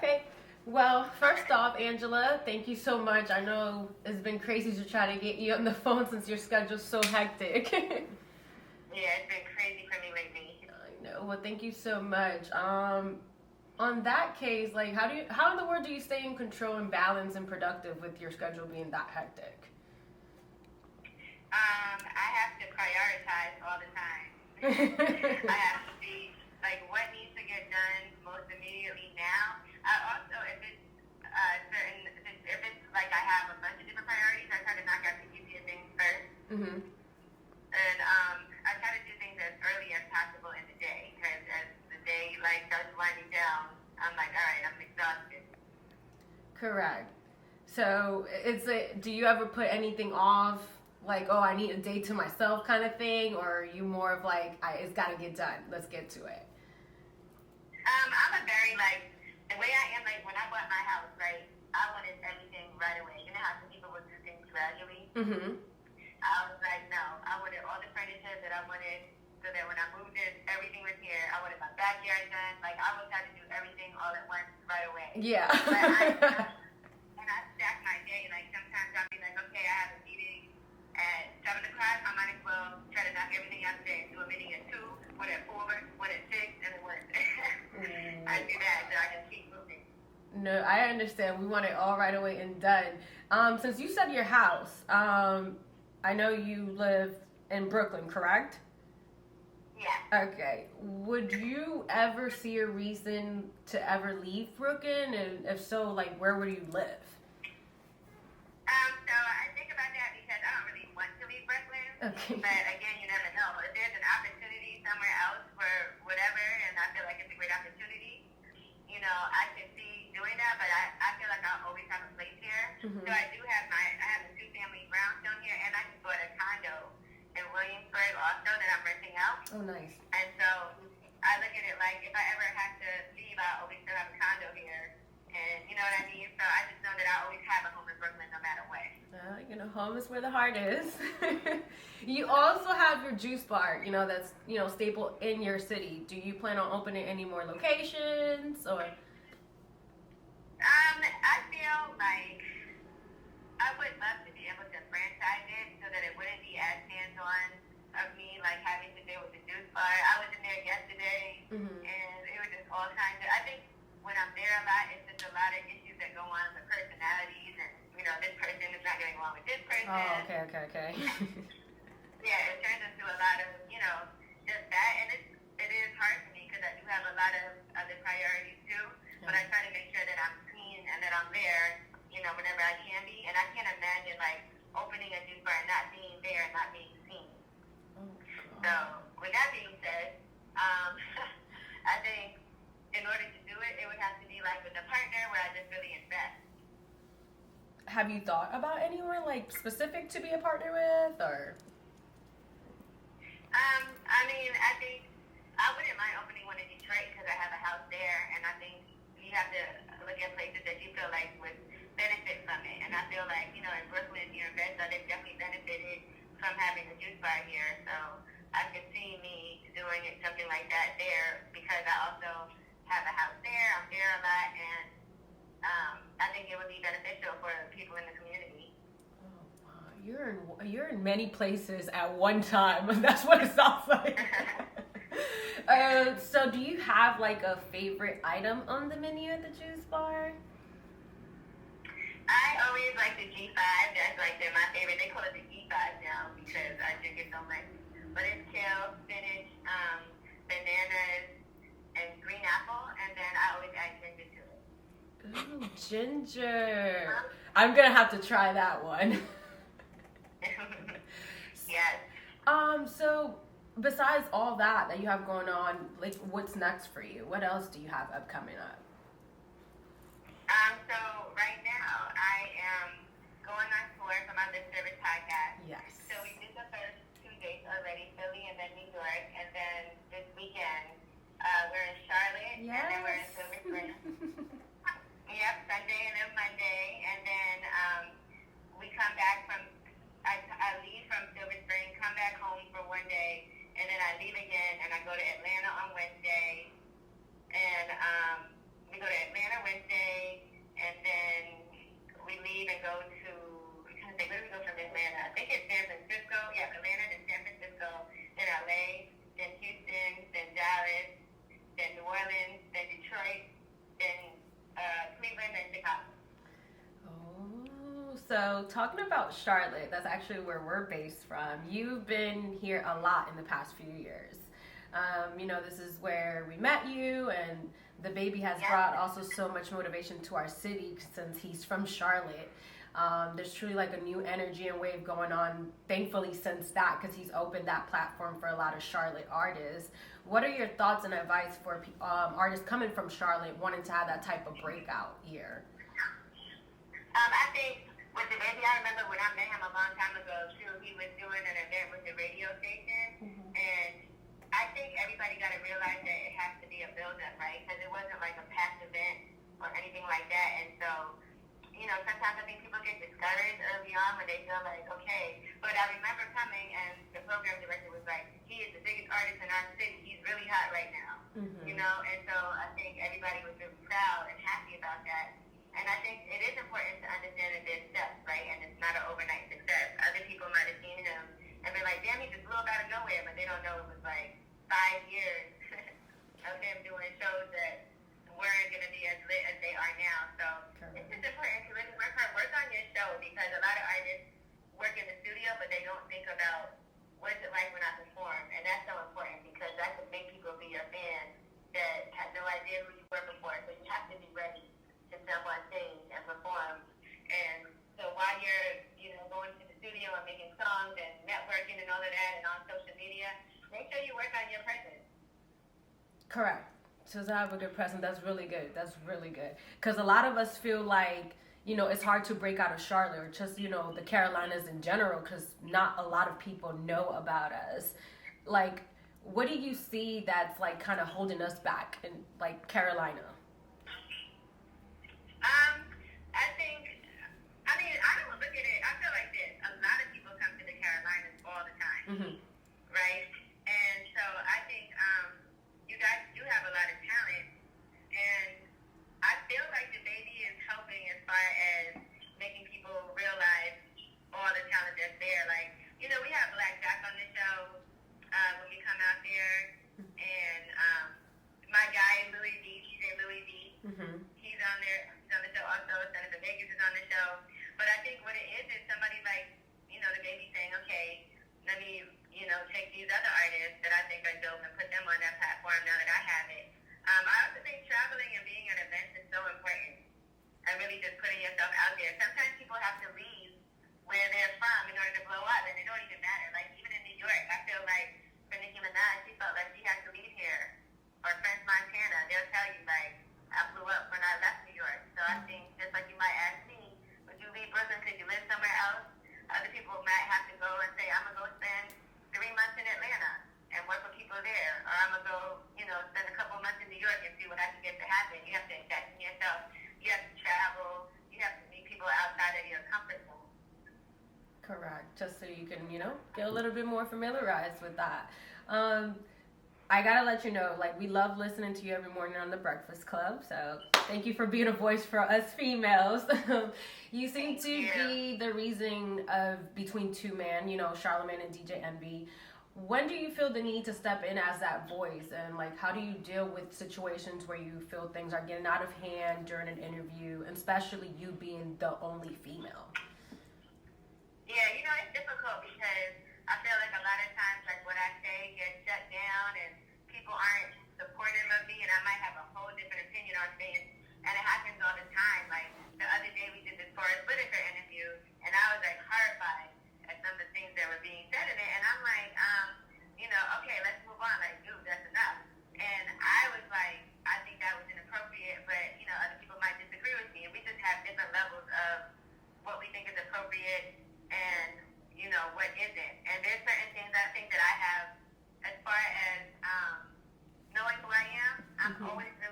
Okay. Well, first off, Angela, thank you so much. I know it's been crazy to try to get you on the phone since your schedule's so hectic. Yeah, it's been crazy for me lately. I know. Well, thank you so much. On that case, like, how in the world do you stay in control and balance and productive with your schedule being that hectic? I have to prioritize all the time. I have to see like what needs to get done most immediately now. I also, if it's if it's like I have a bunch of different priorities, I try to knock out the easier things first. Mhm. And I try to do things as early as possible in the day, because as the day like starts winding down, I'm like, all right, I'm exhausted. Correct. So do you ever put anything off? Like, oh, I need a day to myself kind of thing? Or are you more of like, it's got to get done. Let's get to it. I'm a very like the way I am. Like when I bought my house, right? I wanted everything right away. You know how some people will do things gradually. Mm-hmm. I was like, no. I wanted all the furniture that I wanted, so that when I moved in, everything was here. I wanted my backyard done. Like I would try to do everything all at once right away. Yeah. And I stack my day. Like sometimes I'll be like, okay, I have a meeting at 7 o'clock. I might as well try to knock everything out today. Do a meeting at 2, one at 4, one at 6, and then one. I do that so I can keep moving. No, I understand. We want it all right away and done. Since you said your house, I know you live in Brooklyn, correct? Yeah. Okay. Would you ever see a reason to ever leave Brooklyn? And if so, like, where would you live? So I think about that because I don't really want to leave Brooklyn. Okay. But again, you never know. If there's an opportunity somewhere else for whatever, and I feel like it's a great opportunity, I can see doing that. But I feel like I'll always have a place here. Mhm. So I have a 2-family brownstone here, and I just bought a condo in Williamsburg also that I'm renting out. Oh, nice. And so I look at it like if I ever have to leave, I always still have a condo here. And you know what I mean? So I just know that I always have a home in Brooklyn no matter what. Home is where the heart is. You also have your juice bar, that's, staple in your city. Do you plan on opening any more locations or? I feel like I would love to be able to franchise it so that it wouldn't be as hands-on of me, like having to deal with the juice bar. I was in there yesterday, Mhm. and it was just all kinds of. I think when I'm there a lot, it's just a lot of issues that go on with personalities, and this person is not getting along with this person. Oh, okay. Yeah, it turns into a lot of just that, and it is hard for me because I do have a lot of other priorities too. But I try to make sure that I'm clean and that I'm there, whenever I can be. And I can't imagine like opening a juice bar and not being there and not being seen. Oh, So with that being said, I think in order to do it, it would have to be like with a partner where I just really invest. Have you thought about anyone like specific to be a partner with, or? I mean, I think I wouldn't mind opening one in Detroit because I have a house there, and I think you have to look at places that you feel like would benefit from it. And I feel like, in Brooklyn, here in Bed-Stuy, they've definitely benefited from having a juice bar here. So I could see me doing something like that there because I also have a house there. I'm there a lot, and I think it would be beneficial for people in the community. You're in many places at one time. That's what it sounds like. So do you have like a favorite item on the menu at the juice bar? I always like the G5. That's like my favorite. They call it the E5 now because I drink it so much. But it's kale, spinach, bananas, and green apple, and then I always add ginger to it. Ooh, ginger. I'm gonna have to try that one. Yes. So besides all that you have going on, like what's next for you? What else do you have upcoming up? So right now I am going on tour for my Lip Service podcast. Yes. So we did the first 2 dates already, Philly and then New York, and then this weekend we're in Charlotte, Yes. and then we're in Silver Spring. Yep, Sunday and then Monday, and then we come back from. I leave from Silver Spring, come back home for one day, and then I leave again, and I go to Atlanta on Wednesday, and we go to Atlanta Wednesday. So, talking about Charlotte, that's actually where we're based from. You've been here a lot in the past few years. This is where we met you, and the baby has brought also so much motivation to our city since he's from Charlotte. There's truly like a new energy and wave going on, thankfully, since that, because he's opened that platform for a lot of Charlotte artists. What are your thoughts and advice for artists coming from Charlotte wanting to have that type of breakout year? I think with the baby, I remember when I met him a long time ago, too, he was doing an event with the radio station, and I think everybody got to realize that it has to be a build-up, right? Because it wasn't like a past event or anything like that, and so, sometimes I think people get discouraged early on when they feel like, okay, but I remember coming and the program director was like, he is the biggest artist in our city, he's really hot right now, and so I think everybody was really proud and happy about that. And I think it is important to understand that there's steps, right? And it's not an overnight success. Other people might have seen him and be like, damn, he just blew up out of nowhere, but they don't know it was like 5 years of him doing shows that weren't going to be as lit as they are now. So it's just important to really work hard, work on your show, because a lot of artists work in the studio, but they don't think about what is it like when I perform. And that's so important because that could make people be your fans that had no idea who you were before. So you have to be ready to step on stage and perform. And so while you're, going to the studio and making songs and networking and all of that and on social media, make sure you work on your presence. Correct. So to have a good presence, that's really good. That's really good. Because a lot of us feel like, it's hard to break out of Charlotte or just, the Carolinas in general, because not a lot of people know about us. Like, what do you see that's like kind of holding us back in like Carolina? I don't look at it. I feel like this. A lot of people come to the Carolinas all the time, right? And so I think you guys do have a lot of talent, and I feel like the baby is helping as far as making people realize all the talent that's there. Like, we have Black Jack on the show when we come out there, and my guy Louis D, DJ Louis D, he's on there. He's on the show also. Senator Vegas is on the show. But I think what it is somebody like, the baby saying, okay, let me, take these other artists that I think are dope and put them on that platform now that I have it. I also think traveling and being at events is so important. And really just putting yourself out there. Sometimes people have to leave where they're from in order to blow up, and it don't even matter. Like, even in New York, I feel like for Nicki Minaj, she felt like she had to leave here. Or French Montana, they'll tell you, like, I blew up when I left New York. So I think, just like you might ask me, would you leave Brooklyn because you live somewhere else? Other people might have to go and say, I'm going to go spend 3 months in Atlanta and work with people there. Or I'm going to go, spend a couple months in New York and see what I can get to happen. You have to invest in yourself. You have to travel. You have to meet people outside of your comfort zone. Correct. Just so you can, get a little bit more familiarized with that. I gotta let you know, like, we love listening to you every morning on the Breakfast Club. So thank you for being a voice for us females. You seem to be the reason of between two men, Charlamagne and DJ Envy. When do you feel the need to step in as that voice? And like, how do you deal with situations where you feel things are getting out of hand during an interview, and especially you being the only female? Yeah, it's difficult because I feel like a lot of times, like, what I say gets shut down and people aren't supportive of me, and I might have a whole different opinion on things, and it happens all the time. Like, the other day we did this Forrest Whitaker interview, and I was, like, horrified at some of the things that were being said in it, and I'm like, okay, let's move on. Like, dude, that's enough. And I was like, I think that was inappropriate, but, other people might disagree with me, and we just have different levels of what we think is appropriate and what isn't. And there's certain things I think that I have as far as knowing who I am. I'm always really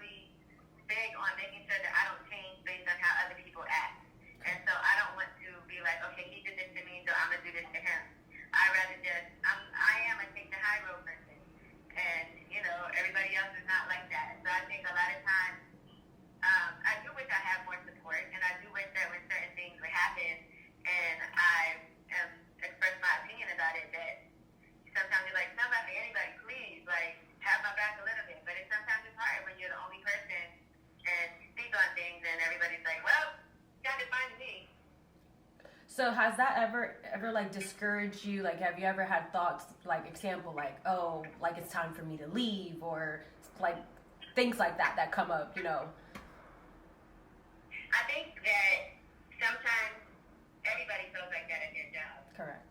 So has that ever like discouraged you? Like, have you ever had thoughts, like example, like, oh, like it's time for me to leave, or like things like that come up, you know? I think that sometimes everybody feels like that at their job. Correct.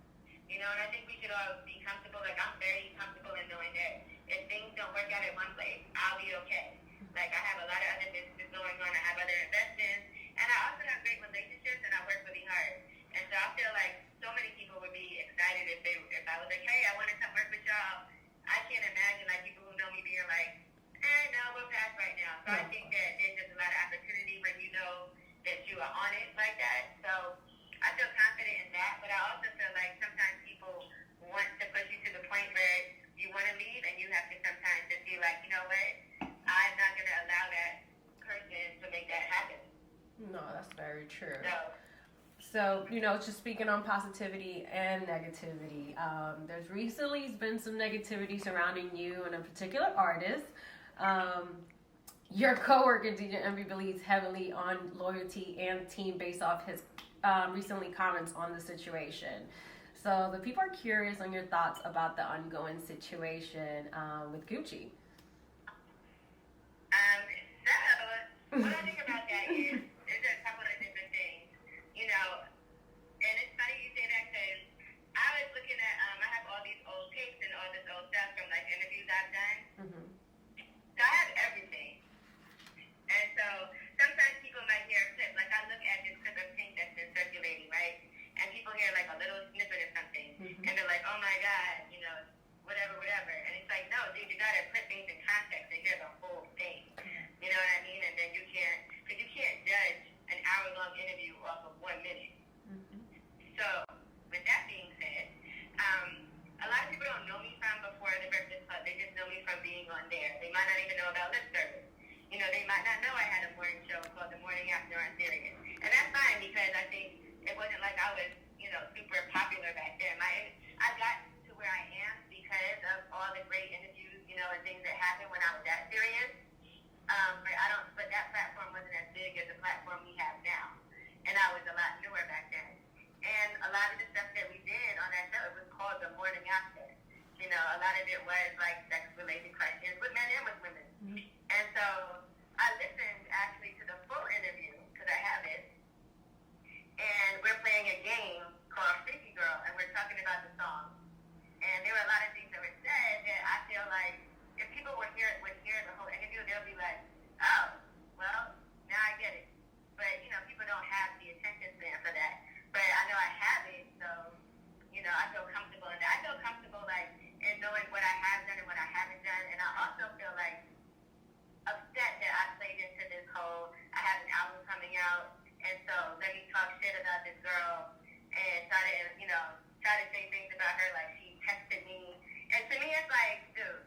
You know, and I think we should all be comfortable. Like, I'm very comfortable in knowing that if things don't work out at one place, I'll be okay. Like, I have a lot of other businesses going on. I have other investments. And I also have great relationships, and I work really hard. And so I feel like so many people would be excited if I was like, hey, I want to come work with y'all. I can't imagine, like, people who know me being like, no, we'll pass right now. So I think that there's just a lot of opportunity when you know that you are on it like that. So I feel confident in that, but I also feel like sometimes people want to push you to the point where you want to leave, and you have to sometimes just be like, you know what, I'm not going to allow that person to make that happen. No, that's very true. So, you know, just speaking on positivity and negativity, there's recently been some negativity surrounding you and a particular artist. Your coworker DJ Envy believes heavily on loyalty and team based off his recently comments on the situation. So the people are curious on your thoughts about the ongoing situation with Gucci. So what I think about that is a couple of different things, you know, and it's funny you say that because I was looking at, I have all these old tapes and all this old stuff from like interviews I've done. Mm-hmm. So I have everything. And so sometimes people might hear a clip, like I look at this clip of Pink that's been circulating, right? And people hear like a little snippet of something, and they're like, oh my God, you know, whatever. And it's like, no, dude, you gotta put things in context and hear the whole thing. You know what I mean? And then you can't judge an hour-long interview off of 1 minute. Mm-hmm. So, with that being said, a lot of people don't know me from before the Breakfast Club. They just know me from being on there. They might not even know about lip service. You know, they might not know I had a morning show called The Morning After on Sirius. And that's fine because I think it wasn't like I was, you know, super popular back then. I got to where I am because of all the great interviews, you know, and things that happened when I was at Sirius. But that platform wasn't as big as the platform we have now. And I was a lot newer back then. And a lot of the stuff that we did on that show, it was called The Morning After. You know, a lot of it was like sex-related questions with men and with women. Mm-hmm. And so I listened actually to the full interview, because I have it. And we're playing a game called Freaky Girl, and we're talking about the song. And there were a lot of things that were said that I feel like if people would hear the whole interview, they'll be like, oh, well, now I get it. But, you know, people don't have the attention span for that. But I know I have it, so, you know, I feel comfortable in that. I feel comfortable, like, in knowing what I have done and what I haven't done. And I also feel, like, upset that I played into this whole, I have an album coming out, and so let me talk shit about this girl and try to say things about her like she texted me. And to me, it's like, dude,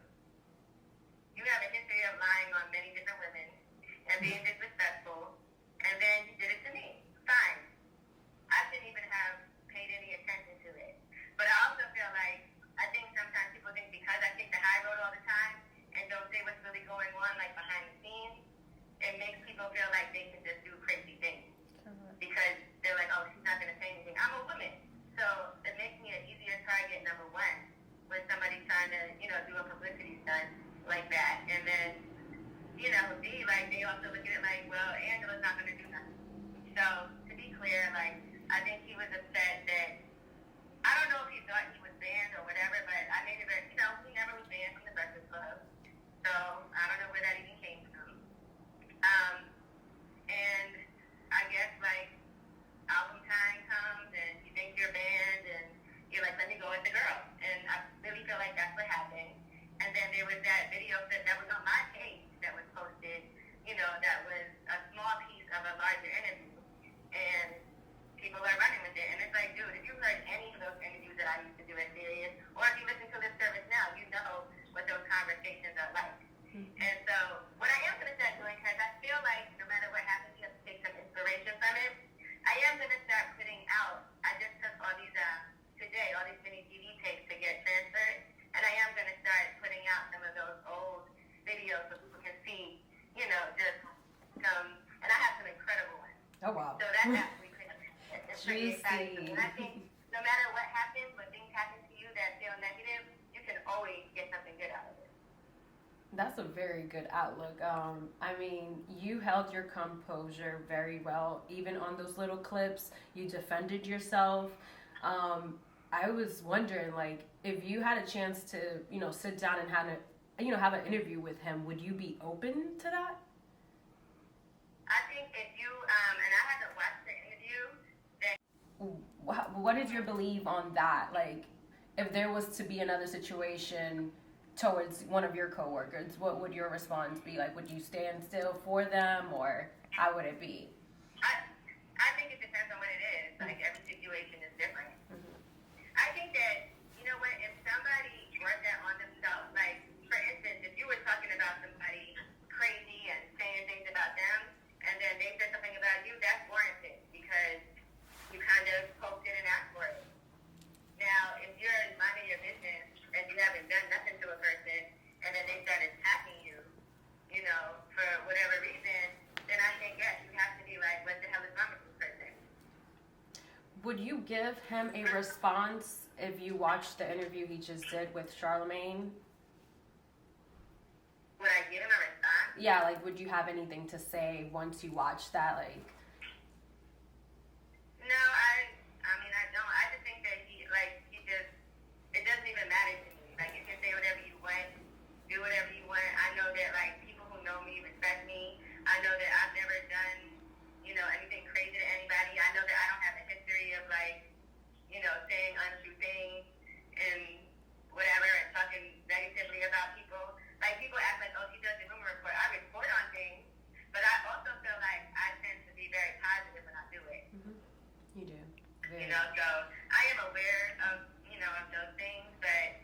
you have a history of lying on many different women and being disrespectful, and then you did it to me. Fine. I shouldn't even have paid any attention to it. But I also feel like, I think sometimes people think because I take the high road all the time and don't say what's really going on, like behind the scenes, it makes people feel like they can just do crazy things. Because they're like, oh, she's not going to say anything. I'm a woman. So it makes me an easier target, number one, when somebody's trying to, you know, do a publicity stunt like that. And then, you know, B, like, they also look at it like, well, Angela's not going to do nothing. So, to be clear, like, I think he was upset that, I don't know if he thought he was banned or whatever, but I made it very, you know, he never was banned from the Breakfast Club. So, I don't know where that even came from. And I guess, like, album time comes and you think you're banned and you're like, let me go with the girl. And I really feel like that's what happened. And then there was that video that was on my page that was posted, you know, that was a small piece of a larger interview. And people are running with it. And it's like, dude, if you heard any of those interviews that I used to do at Sirius, or if you listen to this service now, you know what those conversations are like. And so what I am going to start doing, because I feel like no matter what happens, you have to take some inspiration from it. I am going to start putting out, I just took all these, today, all these mini DVD tapes to get transferred. And I am going to start putting out some of those old videos so people can see, you know, just some, and I have some incredible ones. Oh, wow. So that's actually pretty much it. pretty exciting. And I think no matter what happens, when things happen to you that feel negative, you can always get something good out of it. That's a very good outlook. I mean, you held your composure very well. Even on those little clips, you defended yourself. I was wondering, like, if you had a chance to, sit down and have an interview with him, would you be open to that? I think if you, and I had to watch the interview, then... What is your belief on that? Like, if there was to be another situation towards one of your coworkers, what would your response be? Like, would you stand still for them, or how would it be? I think it depends on what it is. Like, every situation is different. Mm-hmm. I think that, you know what, if somebody brought that on themselves, like, for instance, if you were talking about somebody crazy and saying things about them, and then they said something about you, that's warranted, because you kind of poked it and asked for it. Now, if you're minding your business and you haven't done nothing to a person, and then they start attacking you, for whatever reason, then I think, yes, you have to be like, what the hell is wrong with this person? Would you give him a response if you watched the interview he just did with Charlamagne? Would I give him a response? Yeah, like, would you have anything to say once you watch that, like... No, I mean, I don't. I just think that it doesn't even matter to me. Like, you can say whatever you want, do whatever you want. I know that, like, people who know me respect me. I know that I've never done, anything crazy to anybody. I know that I don't have a history of, like, saying untrue things and whatever and talking negatively about people. Like, people act like, oh, she does the rumor report. I report on things, but I also feel like I tend to be very positive when I do it. Mm-hmm. You do. Very. So I am aware of, of those things, but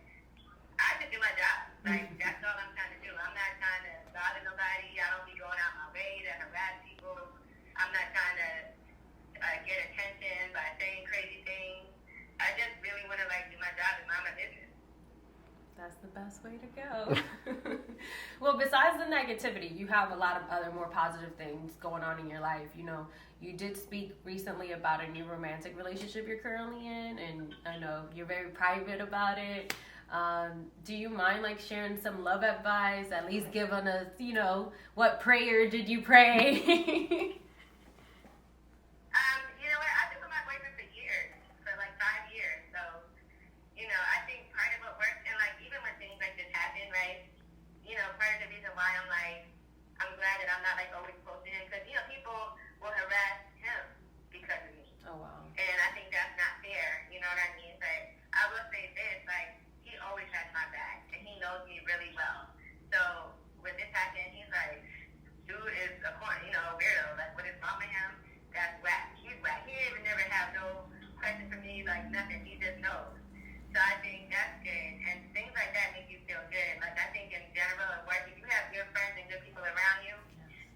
I just do my job. Like, that's all I'm trying to do. I'm not trying to bother nobody. I don't be going out my way to harass people. I'm not trying to get attention by saying crazy things. I just really want to, do my job and mind my business. That's the best way to go. Well, besides the negativity, you have a lot of other more positive things going on in your life. You did speak recently about a new romantic relationship you're currently in, and I know you're very private about it. Do you mind, sharing some love advice, at least giving us, what prayer did you pray? You know what? I've been with my boyfriend for years, for 5 years. So, I think part of what works, and even when things like this happen, right? Part of the reason why I'm glad that I'm not always posting him, because people will harass him because of me. Oh wow. And I think that's not fair. You know what I mean? But I will say this, he always has my back, and he knows me really well. So when this happened, he's like, dude is a weirdo. What is wrong with him? That's whack. He's whack. He didn't even never have no question for me, nothing. He just knows. So I think that's good. And things like that make you feel good. I think in general at work, if you have good friends and good people around you,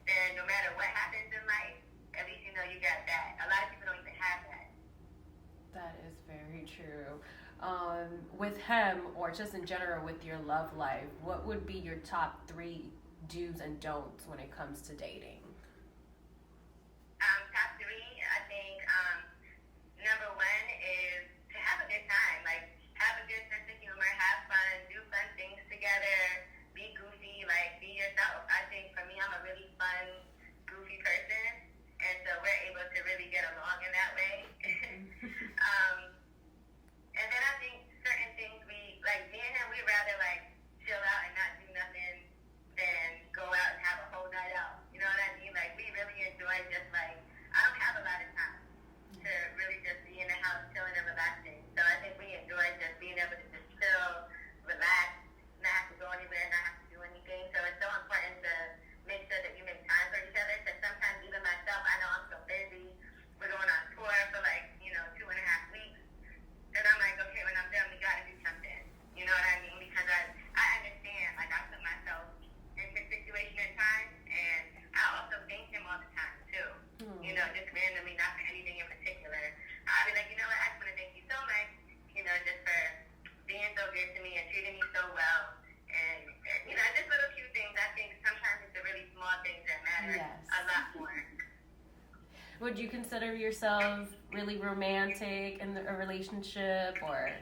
then no matter what happens in life, at least you know you got that. A lot of people don't even have that. That is very true. With him, or just in general with your love life, what would be your top 3 do's and don'ts when it comes to dating? Top 3, I think number 1 is to have a good time. Have a good sense of humor, have fun, do fun things together, be goofy, be yourself. I think for me, I'm a really fun, goofy person, and so we're able to really get along in that way. And then I think certain things me and him, we'd rather chill out and not do nothing than go out and have a whole night out. You know what I mean? We really enjoy just I don't have a lot of time to really just be in the house chilling and relaxing. So I think we enjoy just being able to just chill, relax, not have to go anywhere, not have to do anything. So it's so important to make sure that you make time for each other. Because sometimes even myself, I know I'm so busy. We're going on tour for 2.5 weeks. And I'm like, okay, when I'm done, we got to do something. You know what I mean? Because I understand. I put myself in his situation at times, and I also thank him all the time too. Just randomly, not for anything in particular. I'll be like, you know what? I just want to thank you so much. Just for being so good to me and treating me so well, and just little cute things. I think sometimes it's the really small things that matter a lot more. Would you consider yourself really romantic in a relationship, or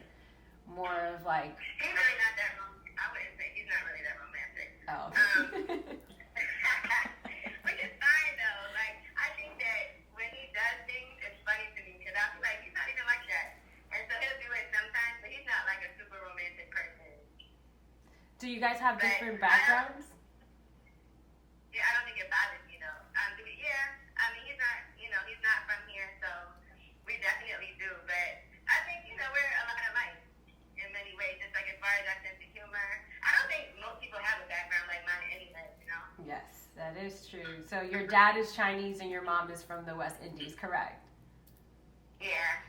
more of like? He's really not that romantic. I wouldn't say he's not really that romantic. Oh. Which is fine though. Like I think that when he does things, it's funny to me because I'll be like, he's not even like that, and so he'll do it sometimes, but he's not like a super romantic person. Do you guys have different backgrounds? Yeah, I don't think it bothers me though. Yeah, I mean he's not from here, so we definitely do. But I think we're a lot alike in many ways. Just like as far as our sense of humor, I don't think most people have a background like mine anyway. Yes, that is true. So your dad is Chinese and your mom is from the West Indies, correct? Yeah.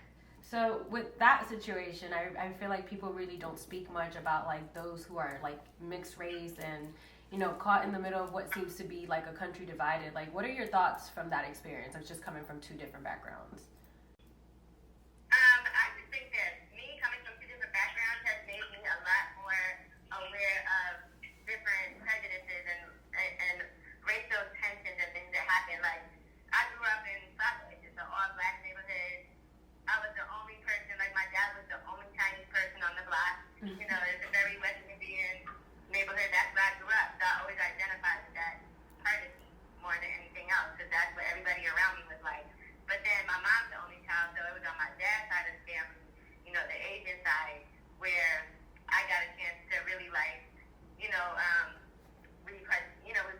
So with that situation, I feel like people really don't speak much about like those who are like mixed race and caught in the middle of what seems to be like a country divided. Like, what are your thoughts from that experience of just coming from two different backgrounds? I just think that me coming from two different backgrounds has made me a lot more aware of different prejudices and racial tensions and things that happen. Like, I grew up in Southwood, it's an all-black neighborhood. I was the only person, like my dad was the only Chinese person on the block. It's a very West Indian neighborhood. That's where I grew up. So I always identified with that part of me more than anything else because that's what everybody around me was like. But then my mom's the only child, so it was on my dad's side of the family, the Asian side, where I got a chance to really like, we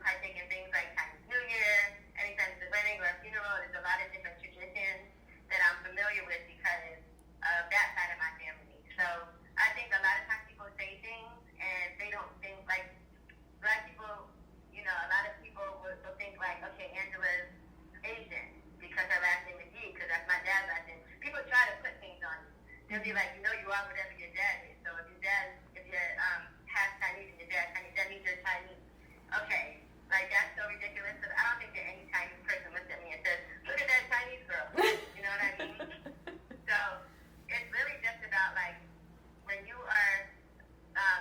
partake in things like Chinese New Year, anytime it's a wedding or a funeral. There's a lot of different traditions that I'm familiar with because of that side of my family. So I think a lot of times people say things and they don't think like black people, a lot of people will think like, okay, Angela's Asian because her last name is Yi, because that's my dad's last name. People try to put things on you. They'll be like, you are whatever your dad is. So if you're half Chinese and your dad's Chinese, that means you're Chinese. Okay, like that's so ridiculous. So I don't think that any Chinese person looks at me and says, look at that Chinese girl. You know what I mean? So it's really just about like when you are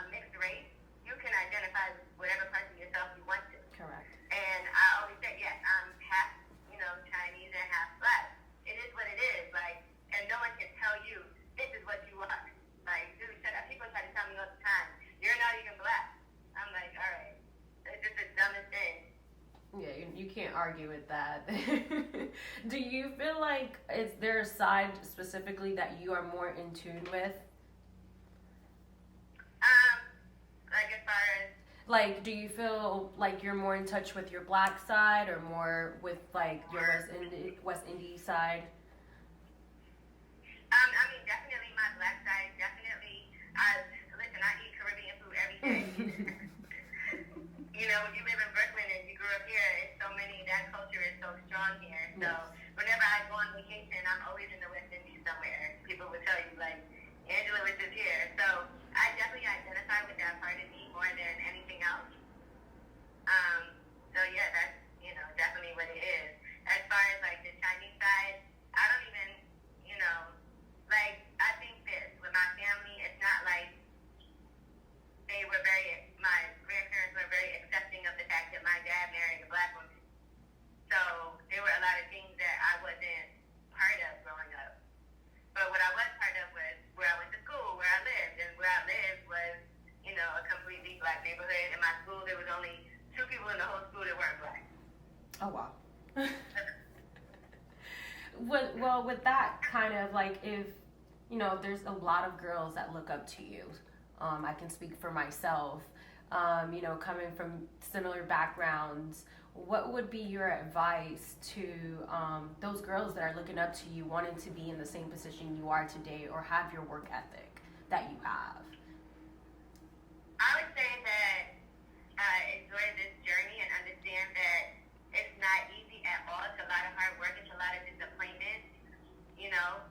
mixed race, you can identify with whatever part of yourself you want to. Correct. And I always say, yes, I'm half, Chinese and half black. It is what it is. Like, and no one can tell you this is what you are. Like, dude, shut up. People try to tell me all the time, you're not even black. I'm like, all right, it's just the dumbest thing. Yeah, you can't argue with that. Do you feel like is there a side specifically that you are more in tune with? Like as far as like, do you feel like you're more in touch with your black side or more with like your West Indies side? I mean, definitely my black side. Definitely, listen, I eat Caribbean food every day. When you live in Brooklyn and you grew up here, that culture is so strong here. So whenever I go on vacation, I'm always in the West Indies somewhere. People would tell you, like, Angela was just here. So I definitely identify with that part of me more than anything else. So yeah, that's, definitely what it is. As far as like the Chinese side, I don't even, like, I think this with my family, it's not like my grandparents were very accepting of the fact that my dad married a black woman. So there were a lot of things that I wasn't part of growing up. But what I was part of was where I went to school, where I lived. And where I lived was, a completely black neighborhood. In my school, there was only 2 people in the whole school that weren't black. Oh, wow. Well, with that kind of like, if, there's a lot of girls that look up to you. I can speak for myself, coming from similar backgrounds. What would be your advice to those girls that are looking up to you, wanting to be in the same position you are today or have your work ethic that you have? I would say that enjoy this journey and understand that it's not easy at all. It's a lot of hard work. It's a lot of disappointment,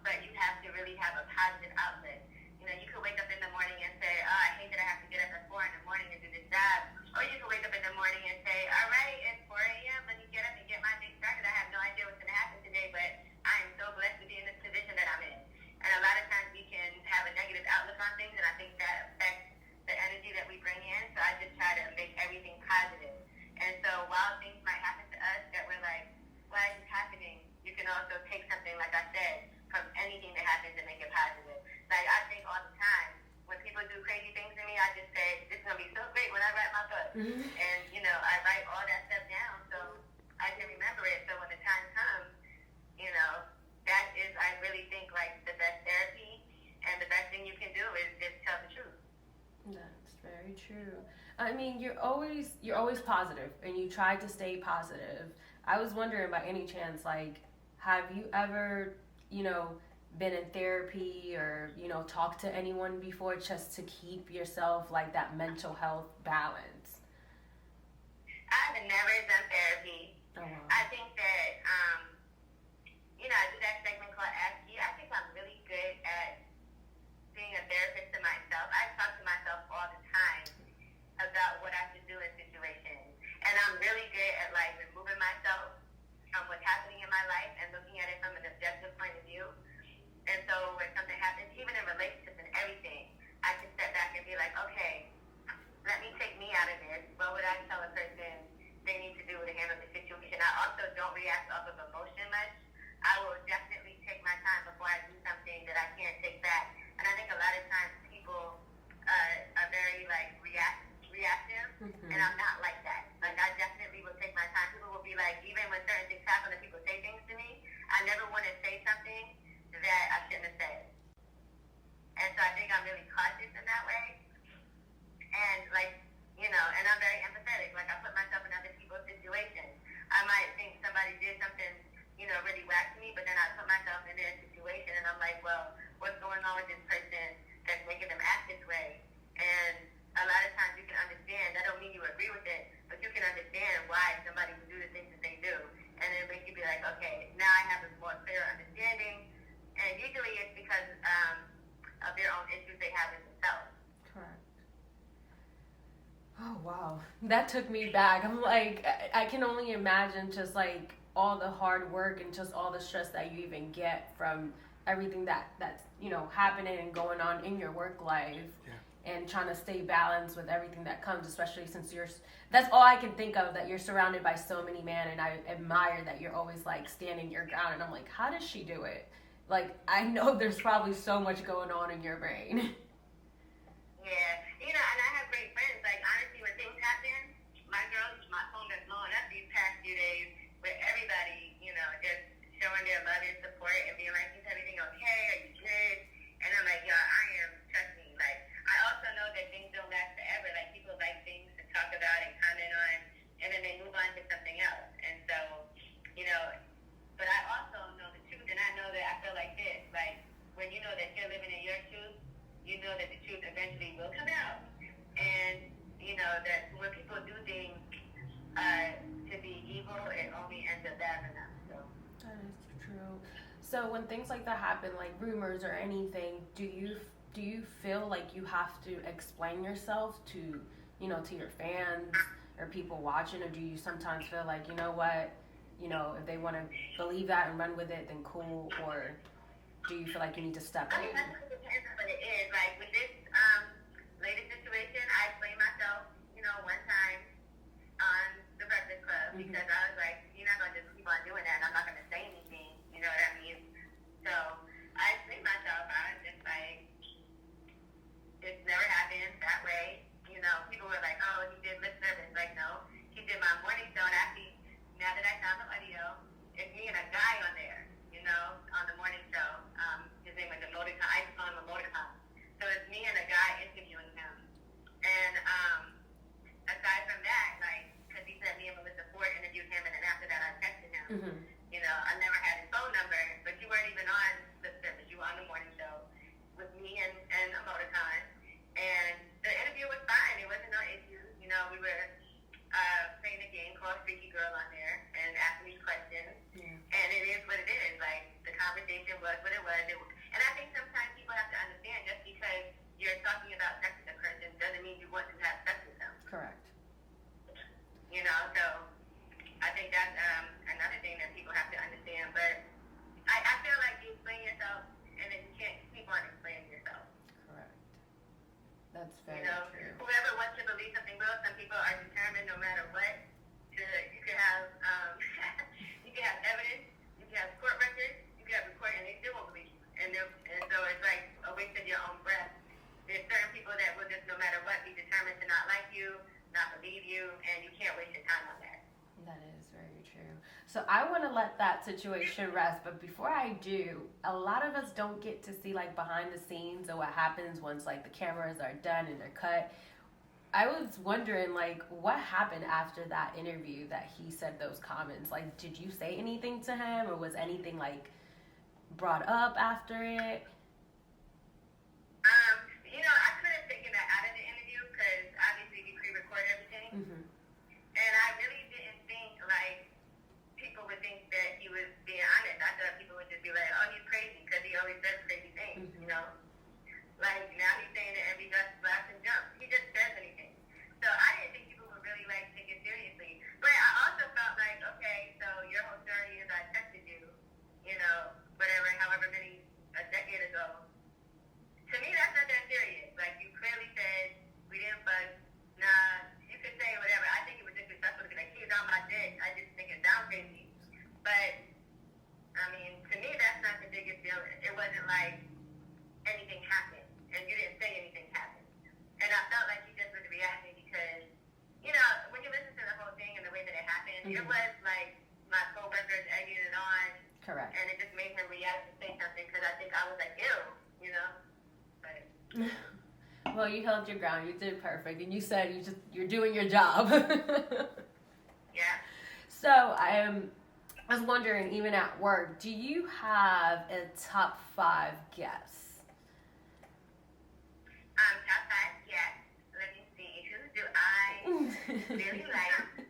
but you have to really have a positive outlet. You could wake up in the morning and say, oh, I hate that I have to get up at 4 in the morning and do this job. Or you could wake up in the morning and say, all right, it's 4 a.m., let me get up and get my day started. I have no idea what's going to happen today, but I am so blessed to be in this position that I'm in. And a lot of times we can have a negative outlook on things, and I think that affects the energy that we bring in. So I just try to make everything positive. I mean, you're always positive, and you try to stay positive. I was wondering, by any chance, like, have you ever, you know, been in therapy or talked to anyone before just to keep yourself like that mental health balance? I've never done therapy. Oh wow. I think that, I do that segment called Ask You. I think I'm really good at being a therapist to myself. I talk to myself all the time about what I should do in situations. And I'm really good at like removing myself from what's happening in my life and looking at it from an objective point of view. And so when something happens, even in relationships and everything, I can step back and be like, okay, let me take me out of this. What would I tell a person they need to do to handle the situation? I also don't react off of emotion much. I will definitely take my time before I do something that I can't take back. And I think a lot of times people are very like reactive, and I'm not like that. Like I definitely will take my time. People will be like, even when certain things happen and people say things to me, I never want to say something that I shouldn't have said. And so I think I'm really cautious in that way. And like, and I'm very empathetic. Like I put myself in other people's situations. I might think somebody did something, really whack to me, but then I put myself in their situation and I'm like, well, what's going on with this person that's making them act this way? And a lot of times you can understand, I don't mean you agree with it, but you can understand why somebody would do the things that they do. And it makes you be like, okay, now I have a more clear understanding. And usually it's because of their own issues they have with themselves. Correct. Oh wow, that took me back. I'm like, I can only imagine just like all the hard work and just all the stress that you even get from everything that's happening and going on in your work life. Yeah. And trying to stay balanced with everything that comes, especially since that's all I can think of, that you're surrounded by so many men, and I admire that you're always like standing your ground, and I'm like, how does she do it? Like, I know there's probably so much going on in your brain. Yeah, and I have great friends. Like, honestly, when things happen, my phone is blowing up these past few days with everybody, just showing their love and support and being like, is everything okay? Are you good? And I'm like, y'all, I am, trust me. Like, I also know that things don't last forever. Like, people like things to talk about and comment on, and then they move on to something else. And so, but I also know the truth, and I know that I feel like this. Like, when you know that you're living in your truth, you know that the truth eventually will come out. And, that when people do things to be evil, it only ends up bad for them. So. That is true. So when things like that happen, like rumors or anything, do you feel like you have to explain yourself to, to your fans or people watching, or do you sometimes feel like, you know what, if they want to believe that and run with it, then cool, or do you feel like you need to step in? I mean, that really depends on what it is. Like, with this latest situation, I explained myself, one time on the Breakfast Club, because I was like, you're not going to just keep on doing that, and I'm not going to say anything, you know what I mean? So, I explained myself. I was just like, it's never happened that way. People were like, oh, he did lip service. Like, no, he did my morning show, and actually, now that I found the audio, it's me and a guy on there, on the morning show. His name was Emoticon. I just call him Emoticon. So it's me and a guy interviewing him. And aside from that, like, because he said me and Melissa Ford interviewed him, and then after that I texted him. I never had his phone number, but you weren't even on the service. You were on the morning show with me and Emoticon. And the interview was fine. It wasn't no issues. We were playing a game called Freaky Girl on there and asking these questions. Yeah. And it is what it is. Like, the conversation was what it was. And I think sometimes people have to understand, just because you're talking about sex with a person doesn't mean you want to have sex with them. Correct. So I think that's another thing that people have to understand. But I feel like you explain yourself, and then you can't keep on explaining yourself. Correct. That's very true. Whoever wants to believe something will. Some people are determined, no matter what. You can have you can have evidence, you can have court records, you can have recording, and they still won't believe you. And so it's like a waste of your own breath. There's certain people that will just, no matter what, be determined to not like you, not believe you, and you can't waste your time on that. That is very true. So I want to let that situation rest, but before I do, a lot of us don't get to see like behind the scenes of what happens once like the cameras are done and they're cut. I was wondering, like, what happened after that interview that he said those comments? Like, did you say anything to him, or was anything like brought up after it? I could have taken that out of the interview because obviously we pre-record everything, Mm-hmm. and I really didn't think like people would think that he was being honest. I thought people would just be like, "Oh, he's crazy," because he always does crazy things, Mm-hmm. Like now he's saying that every dust blast and jump. He just says anything. So I didn't think people would really like take it seriously. But I also felt like, okay, so your whole story is I texted you, whatever, however many a decade ago. To me, that's not that serious. Like you clearly said we didn't fuck. Nah, you could say whatever. I think it was disrespectful to be like he's on my dick. I just think it sounds crazy. But I mean, to me, that's not the biggest deal. It wasn't like anything happened, and you didn't say anything happened. And I felt like he just was reacting because, when you listen to the whole thing and the way that it happened, it was like my coworkers egging it on, Correct. and it just made him react and say something because I think I was like, ew. But Well, you held your ground. You did perfect, and you said you're doing your job. yeah. So I was wondering, even at work, do you have a top 5 guess? Top 5, yes. Let me see. Who do I really like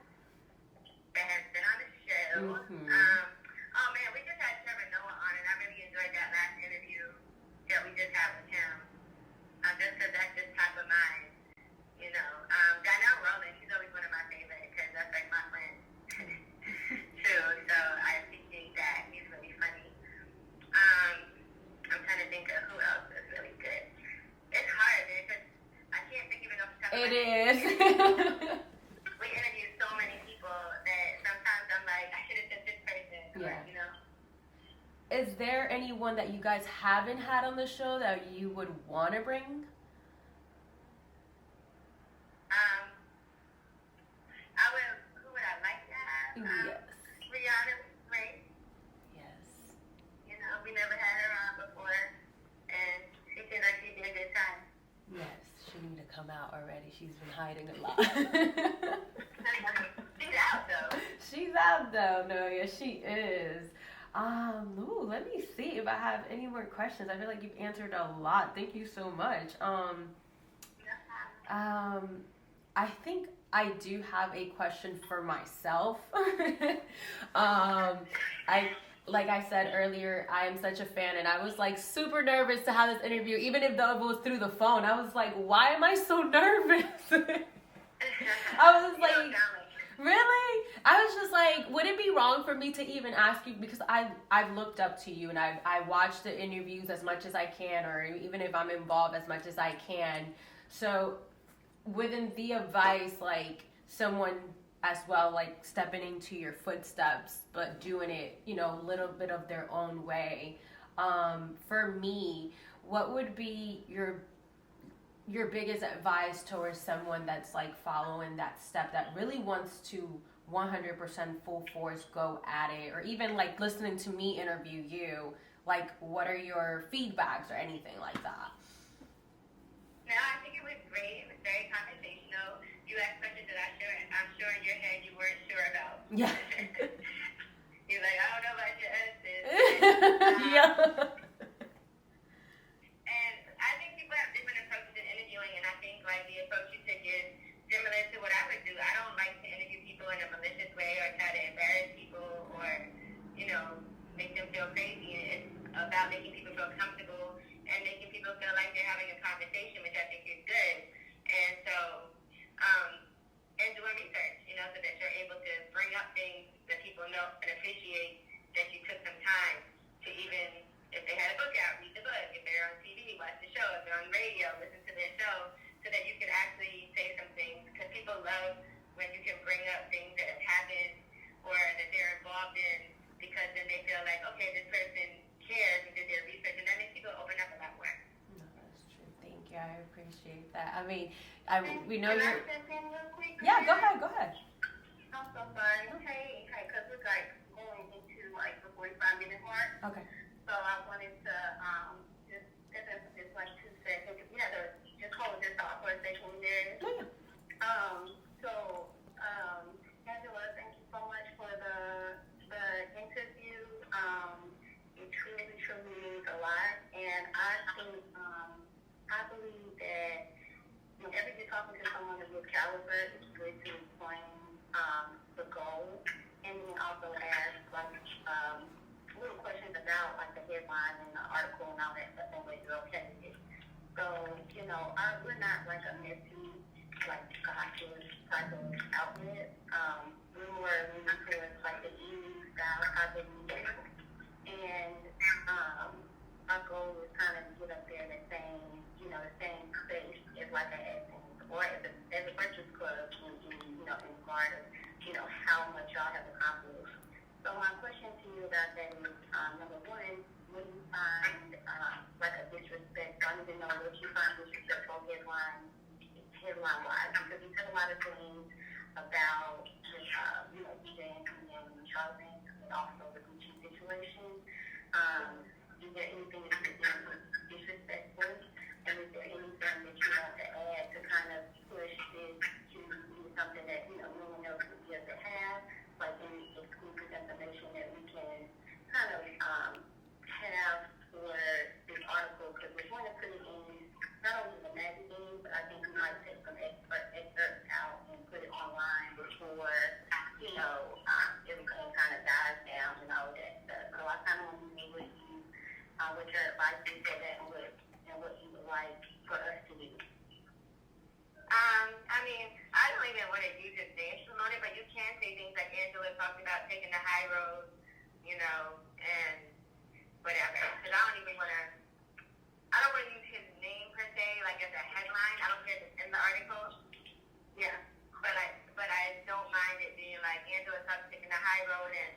that has been on the show? Mhm. Oh man, we just had Trevor Noah on, and I really enjoyed that last interview that we just had with him. Just because that's just top of mind, Donnell Rowland, she's always one of my favorites because that's like my friend too. So I appreciate that. He's really funny. I'm trying to think of who else is really good. It's hard, man, because I can't think of enough stuff. It is. We interviewed so many people that sometimes I'm like, I should have said this person. Yeah. Or, Is there anyone that you guys haven't had on the show that you would want to bring? Who would I like to have? Yes. Rihanna Ray. Yes. We never had her on before, and she seems like she'd be a good time. Yes. She need to come out already. She's been hiding a lot. She's out though. She's out though. No, yeah, she is. Let me see if I have any more questions. I feel like you've answered a lot. Thank you so much. I think I do have a question for myself. Like I said earlier, I am such a fan, and I was like super nervous to have this interview, even if though it was through the phone. I was like, why am I so nervous? I was like, really? I was just like, would it be wrong for me to even ask you? Because I've looked up to you, and I watch the interviews as much as I can, or even if I'm involved as much as I can. So within the advice, like someone as well, like stepping into your footsteps, but doing it, a little bit of their own way. For me, what would be your biggest advice towards someone that's like following that step, that really wants to 100% full force go at it, or even like listening to me interview you? Like, what are your feedbacks or anything like that? No, I think it was great. It was very conversational. You asked questions that I'm sure in your head you weren't sure about. Yeah. You're like, I don't know about your answers. Yeah. And I think people have different approaches in interviewing, and I think like the approach you took is similar to what I would do. I don't like to interview people in a malicious way or try to embarrass people or, make them feel crazy. It's about making people feel comfortable and making people feel like they're having a conversation, which I think is good. And so, and doing research, so that you're able to bring up things that people know and appreciate that you took some time to, even if they had a book out, read the book. If they're on TV, watch the show. If they're on radio, listen to their show, so that you can actually say some things. Because people love when you can bring up things that have happened or that they're involved in, because then they feel like, okay, this person cares and did their research, and that makes people open up a lot more. No, that's true. Thank you. I appreciate that. I mean, we know Can you're. I jump in real quick? Yeah, go ahead. I'm so sorry. Hey, because we're like going into like the 45-minute mark. Okay. So I wanted to just step in for just like 2 seconds. You have to just hold this off for a second there. Yeah. little questions about like the headline and the article and all that stuff and whether you're okay with it. So, we're not like a messy, like gossip type of outlet. We were leaning towards like the evening style type of media. And our goal was kind of to get up there in the same, the same space as like an Essence or as a Breakfast Club in regard of, how much y'all have accomplished. So my question to you about that is, number one, what do you find like a disrespect? I don't even know what you find disrespectful headline-wise, because you said a lot of things about, DJ Anthony and Charlamagne, and also the Gucci situation. Is there anything that you think is disrespectful? And is there anything that you want to add to kind of push this to be something that, no one else would be able to have, like any exclusive information that we can kind of have for this article? Because we're going to put it in not only the magazine, but I think we might take some excerpts out and put it online before, everything kind of dies down and all that stuff. So I kind of want to know what your advice is for that and what you would like for us to do. I don't even want to use this name on it, but you can say things like Angela talked about taking the high road, and whatever. Because I don't want to use his name per se, like as a headline. I don't care if it's in the article. Yeah. But I don't mind it being like Angela talked about taking the high road and,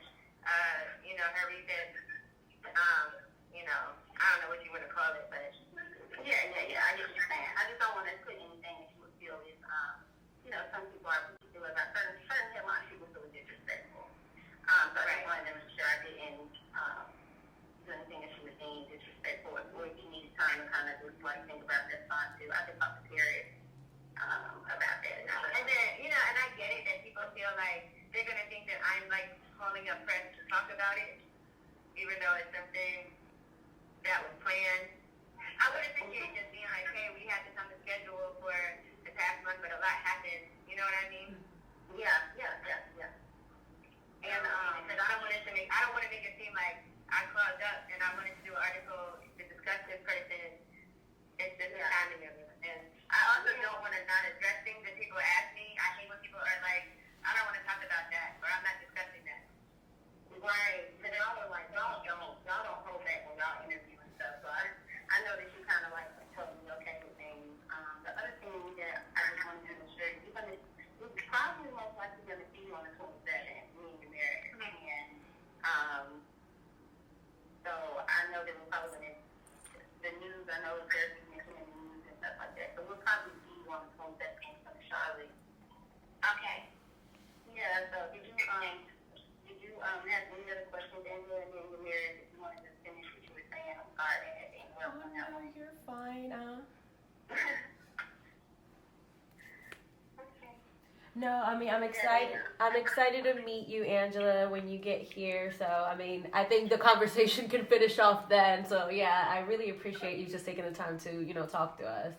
her reason, I don't know what you want to call it, but yeah, I get what you're saying. I just don't want to put anything that you would feel is, some people are particular about certain headlines people feel disrespectful. So I just wanted to make sure I didn't do anything that she was saying disrespectful, or if you needed time to kind of just like think about that thought too. I just talked to Terry about that. And then, and I get it that people feel like they're going to think that I'm like calling up press to talk about it, even though it's something that was planned. I would appreciate just being like, hey, we had this on the schedule for the past month, but a lot happened. You know what I mean? Yeah. And because I don't want to make it seem like I clogged up and I wanted to do an article to discuss this person. It's just the timing of it. And I also don't want to not address things that people ask me. I hate when people are like, I don't want to talk about that, or I'm not discussing that. Right. Because y'all are like, y'all don't hold back when y'all interview and stuff. So I know that you kind of like totally okay with things. The other thing that I just wanted to ensure, we're probably most likely going to see you on the 27th, me and Mary. And so I know that we're probably going to, the news, I know there's mention in the news and stuff like that. So we'll probably see you on the 22nd from Charlotte. Okay. Yeah, so did you have any other questions, Angela, and then Mary, if you wanted to finish what you were saying? I'm sorry, I had to interrupt on that one. You're fine. Okay. No, I'm excited. I'm excited to meet you, Angela, when you get here. So, I think the conversation can finish off then. So, yeah, I really appreciate you just taking the time to, talk to us.